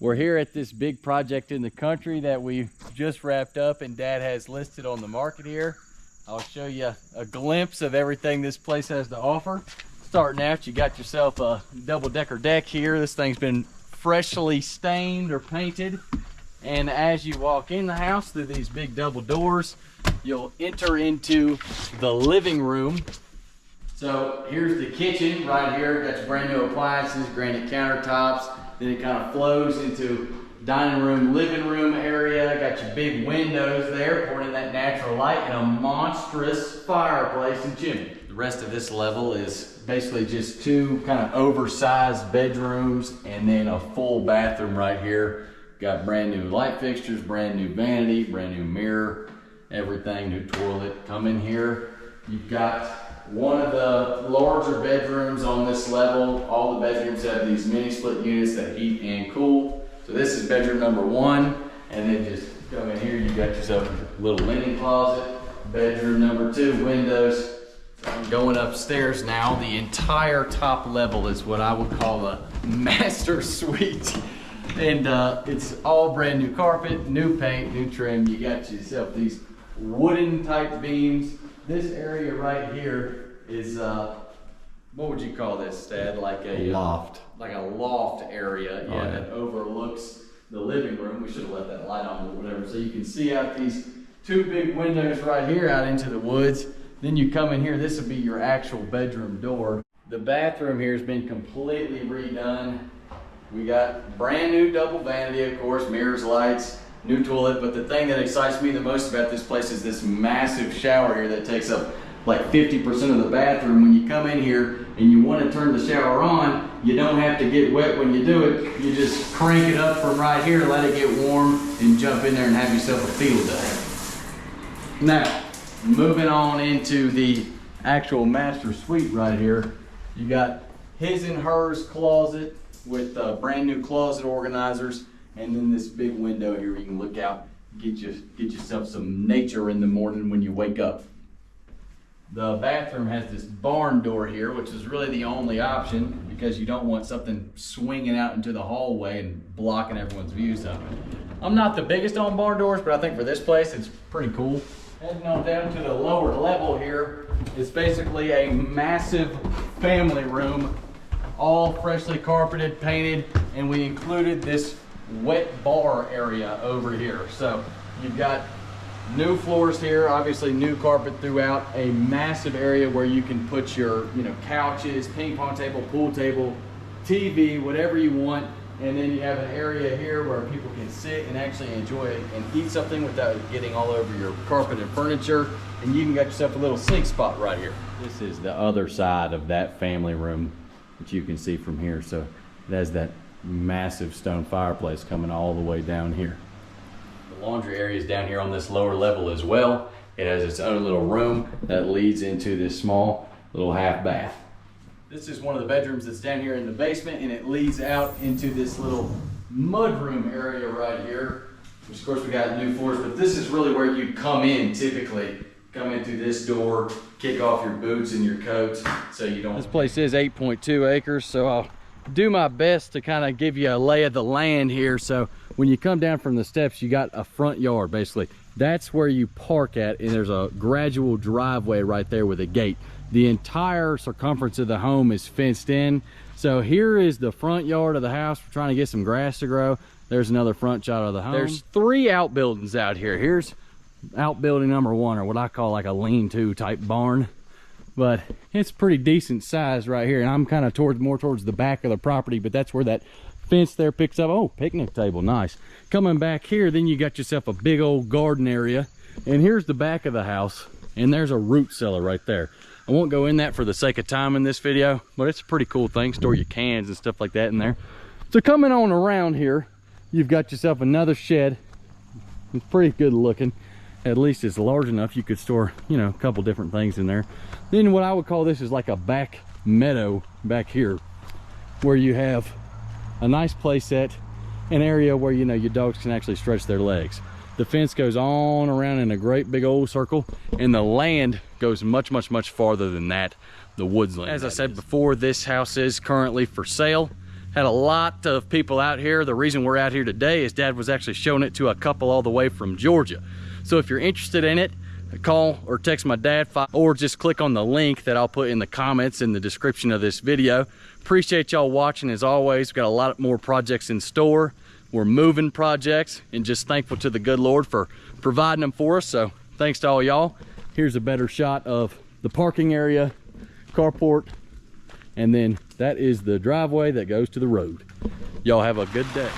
We're here at this big project in the country that we just wrapped up and Dad has listed on the market here. I'll show you a glimpse of everything this place has to offer. Starting out, you got yourself a double-decker deck here. This thing's been freshly stained or painted. And as you walk in the house through these big double doors, you'll enter into the living room. So here's the kitchen right here. Got your brand new appliances, granite countertops. Then it kind of flows into dining room, living room area. Got your big windows there, pouring in that natural light, and a monstrous fireplace and chimney. The rest of this level is basically just two kind of oversized bedrooms and then a full bathroom right here. Got brand new light fixtures, brand new vanity, brand new mirror, everything, new toilet. Come in here, you've got one of the larger bedrooms on this level. All the bedrooms have these mini split units that heat and cool. So this is bedroom number one, and then just come in here, you got yourself a little linen closet. Bedroom number two, windows. So I'm going upstairs now. The entire top level is what I would call a master suite. And it's all brand new carpet, new paint, new trim. You got yourself these wooden type beams. This area right here is, what would you call this, Dad? Like a loft. Like a loft area, yeah, that overlooks the living room. We should have left that light on or whatever. So you can see out these two big windows right here out into the woods. Then you come in here, this will be your actual bedroom door. The bathroom here has been completely redone. We got brand new double vanity, of course, mirrors, lights, new toilet. But the thing that excites me the most about this place is this massive shower here that takes up like 50% of the bathroom. When you come in here and you want to turn the shower on, you don't have to get wet when you do it. You just crank it up from right here, let it get warm, and jump in there and have yourself a field day. Now, moving on into the actual master suite right here, you got his and hers closet with brand new closet organizers, and then this big window here you can look out, get yourself some nature in the morning when you wake up. The bathroom has this barn door here, which is really the only option because you don't want something swinging out into the hallway and blocking everyone's views of it. I'm not the biggest on barn doors, but I think for this place it's pretty cool. Heading on down to the lower level here, it's basically a massive family room, all freshly carpeted, painted, and we included this wet bar area over here. So you've got new floors here, obviously new carpet throughout, a massive area where you can put your, couches, ping pong table, pool table, TV, whatever you want. And then you have an area here where people can sit and actually enjoy it and eat something without getting all over your carpet and furniture. And you even got yourself a little sink spot right here. This is the other side of that family room that you can see from here. So it has that massive stone fireplace coming all the way down here. The laundry area is down here on this lower level as well. It has its own little room that leads into this small little half bath. This is one of the bedrooms that's down here in the basement, and it leads out into this little mudroom area right here, which of course we got new floors, but this is really where you come in typically. Come in through this door, kick off your boots and your coats so you don't. This place is 8.2 acres, so I'll do my best to kind of give you a lay of the land here. So when you come down from the steps, you got a front yard basically. That's where you park at, and there's a gradual driveway right there with a gate. The entire circumference of the home is fenced in. So here is the front yard of the house. We're trying to get some grass to grow. There's another front shot of the home. There's 3 outbuildings out here. Here's outbuilding number 1, or what I call like a lean-to type barn. But it's pretty decent size right here. And I'm kind of more towards the back of the property, but that's where that fence there picks up. Oh, picnic table, nice. Coming back here, then you got yourself a big old garden area. And here's the back of the house, and there's a root cellar right there. I won't go in that for the sake of time in this video, but it's a pretty cool thing. Store your cans and stuff like that in there. So coming on around here, you've got yourself another shed. It's pretty good looking. At least it's large enough you could store, a couple different things in there. Then what I would call this is like a back meadow back here, where you have a nice play set, an area where, your dogs can actually stretch their legs. The fence goes on around in a great big old circle, and the land goes much, much, much farther than that, the woods land. As I said before, this house is currently for sale. Had a lot of people out here. The reason we're out here today is Dad was actually showing it to a couple all the way from Georgia. So if you're interested in it, call or text my dad, or just click on the link that I'll put in the comments in the description of this video. Appreciate y'all watching as always. We've got a lot more projects in store. We're moving projects, and just thankful to the good Lord for providing them for us. So thanks to all y'all. Here's a better shot of the parking area, carport, and then that is the driveway that goes to the road. Y'all have a good day.